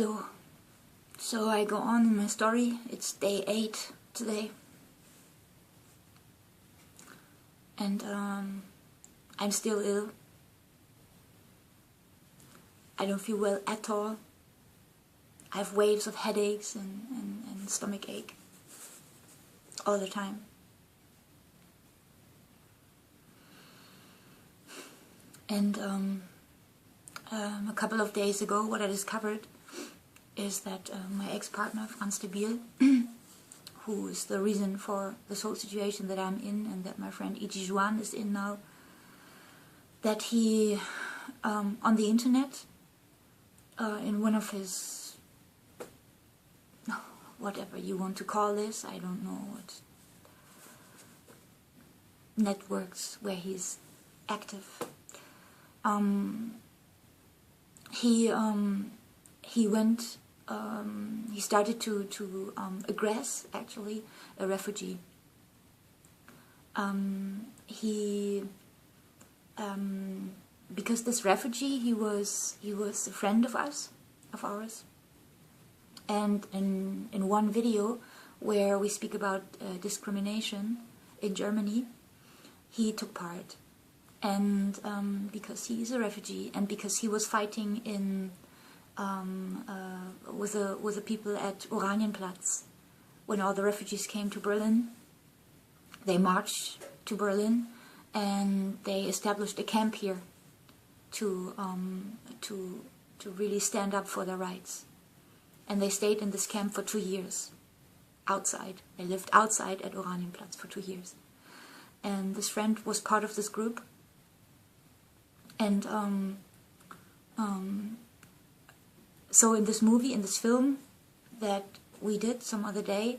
Hello. So I go on in my story. It's day 8 today. And I'm still ill. I don't feel well at all. I have waves of headaches and stomach ache all the time. And a couple of days ago, what I discovered is that my ex-partner, Franz de Bÿl, who is the reason for this whole situation that I'm in and that my friend Hidgi Chuan is in now, that he, on the internet, in one of his, whatever you want to call this, I don't know what, networks where he's active, he started to aggress, actually, a refugee. Because this refugee, he was a friend of ours, and in one video where we speak about discrimination in Germany, he took part, and because he is a refugee, and because he was fighting in with the people at Oranienplatz when all the refugees came to Berlin. They marched to Berlin and they established a camp here to really stand up for their rights. And they stayed in this camp for 2 years, outside. They lived outside at Oranienplatz for 2 years. And this friend was part of this group. And so in this movie, in this film that we did some other day,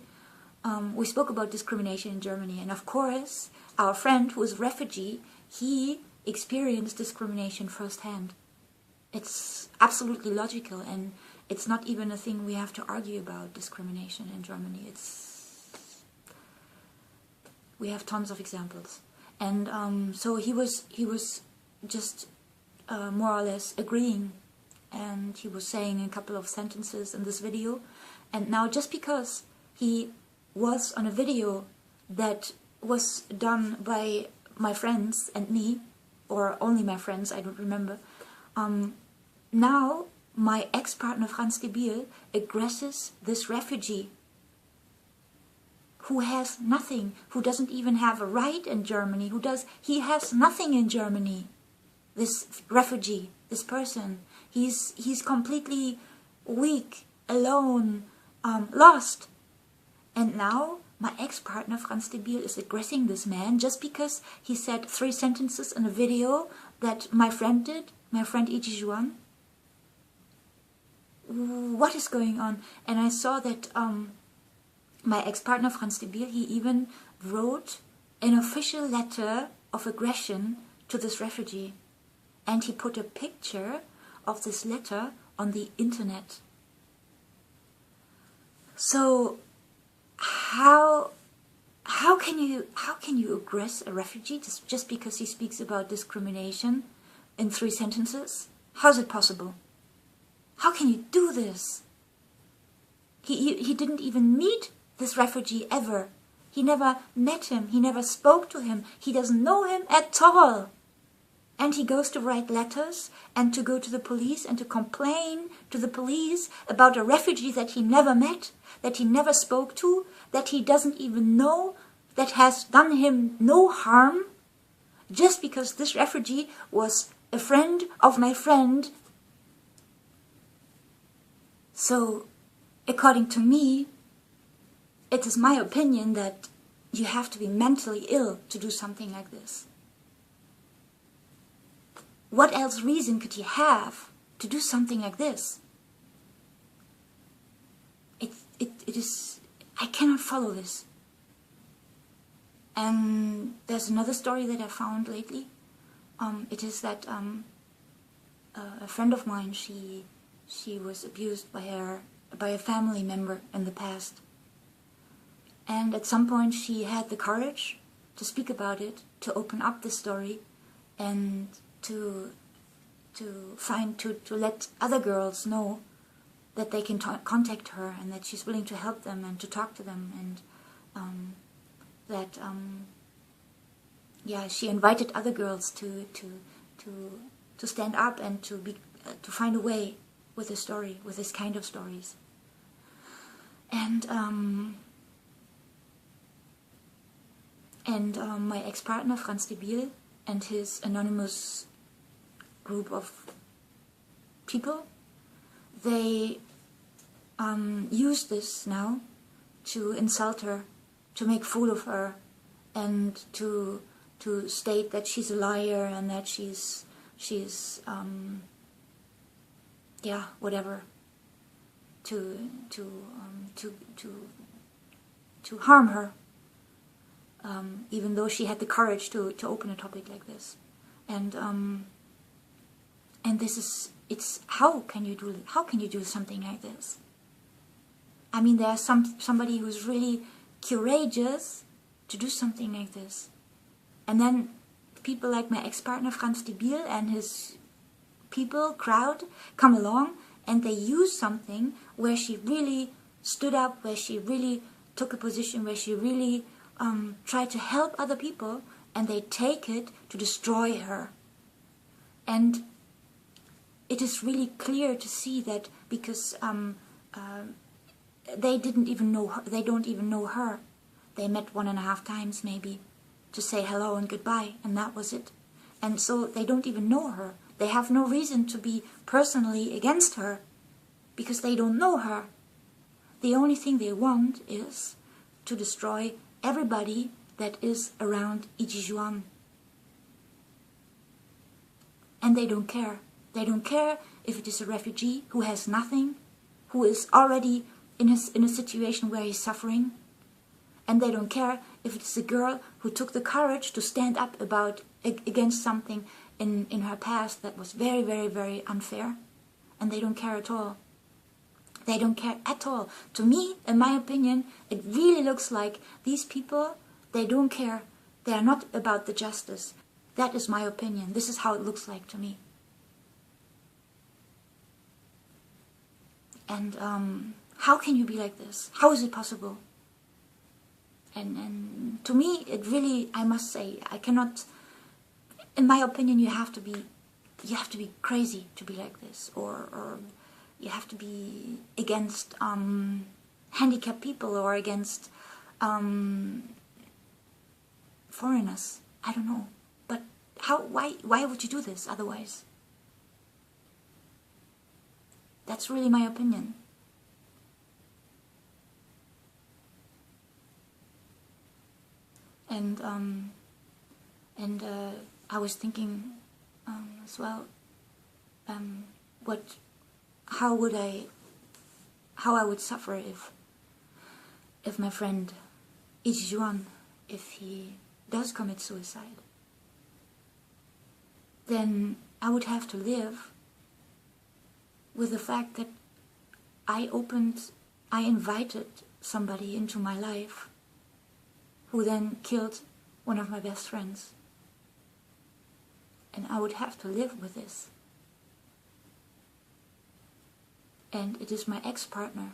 we spoke about discrimination in Germany. And of course, our friend who is a refugee, he experienced discrimination firsthand. It's absolutely logical, and it's not even a thing we have to argue about, discrimination in Germany. We have tons of examples. And so he was just more or less agreeing, and he was saying a couple of sentences in this video. And now, just because he was on a video that was done by my friends and me, or only my friends, I don't remember, now my ex-partner Franz de Bÿl aggresses this refugee who has nothing, who doesn't even have a right in Germany, he has nothing in Germany. This refugee, this person, he's completely weak, alone, lost. And now my ex-partner Franz de Bÿl is aggressing this man just because he said 3 sentences in a video that my friend did, my friend Hidgi Chuan. What is going on? And I saw that my ex-partner Franz de Bÿl, he even wrote an official letter of aggression to this refugee. And he put a picture of this letter on the internet. So how can you aggress a refugee just because he speaks about discrimination in 3 sentences? How's it possible? How can you do this? He didn't even meet this refugee ever. He never met him. He never spoke to him. He doesn't know him at all. And he goes to write letters and to go to the police and to complain to the police about a refugee that he never met, that he never spoke to, that he doesn't even know, that has done him no harm, just because this refugee was a friend of my friend. So, according to me, it is my opinion that you have to be mentally ill to do something like this. What else reason could he have to do something like this? It is, I cannot follow this. And there's another story that I found lately. It is that a friend of mine, she was abused by a family member in the past. And at some point she had the courage to speak about it, to open up the story, and to let other girls know that they can contact her, and that she's willing to help them and to talk to them, and that yeah, she invited other girls to stand up and to find a way with the story, with this kind of stories. And my ex-partner Franz de Bÿl and his anonymous group of people, they use this now to insult her, to make fool of her, and to state that she's a liar and that she's yeah, whatever, to harm her, even though she had the courage to open a topic like this. And this is, it's, how can you do something like this? I mean, there's somebody who's really courageous to do something like this. And then people like my ex-partner Franz de Bÿl and his crowd come along, and they use something where she really stood up, where she really took a position, where she really tried to help other people, and they take it to destroy her. And it is really clear to see that because they didn't even know her, they don't even know her. They met 1.5 times maybe to say hello and goodbye, and that was it. And so they don't even know her. They have no reason to be personally against her because they don't know her. The only thing they want is to destroy everybody that is around Hidgi Chuan. And they don't care. They don't care if it is a refugee who has nothing, who is already in a situation where he's suffering. And they don't care if it's a girl who took the courage to stand up against something in her past that was very, very, very unfair. And they don't care at all. They don't care at all. To me, in my opinion, it really looks like these people, they don't care. They are not about the justice. That is my opinion. This is how it looks like to me. And how can you be like this? How is it possible? And to me, it really, I must say, I cannot, in my opinion, you have to be crazy to be like this, or you have to be against handicapped people, or against foreigners. I don't know, but why would you do this otherwise? That's really my opinion. And I was thinking as well, how I would suffer if my friend Hidgi Chuan, if he does commit suicide. Then I would have to live with the fact that I invited somebody into my life who then killed one of my best friends. And I would have to live with this. And it is my ex-partner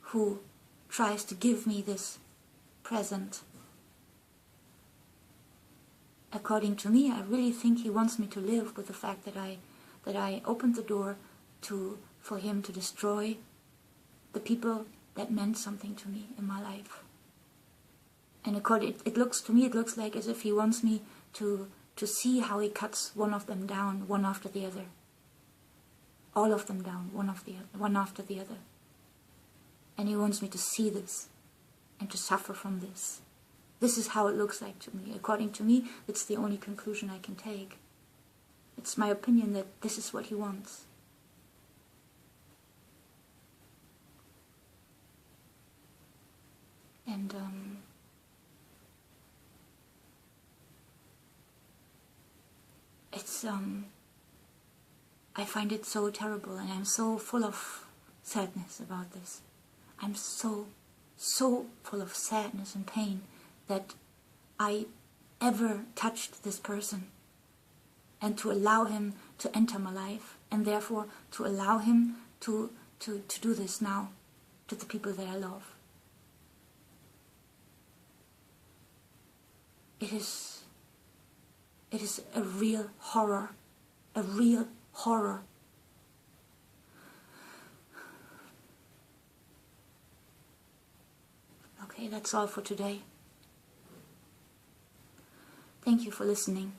who tries to give me this present. According to me, I really think he wants me to live with the fact that I opened the door for him to destroy the people that meant something to me in my life. And it looks like as if he wants me to see how he cuts one of them down, one after the other. All of them down, one after the other. And he wants me to see this and to suffer from this. This is how it looks like to me. According to me, it's the only conclusion I can take. It's my opinion that this is what he wants. And it's I find it so terrible, and I'm so full of sadness about this. I'm so full of sadness and pain that I ever touched this person, and to allow him to enter my life, and therefore to allow him to do this now to the people that I love. It is a real horror, a real horror. Okay, that's all for today. Thank you for listening.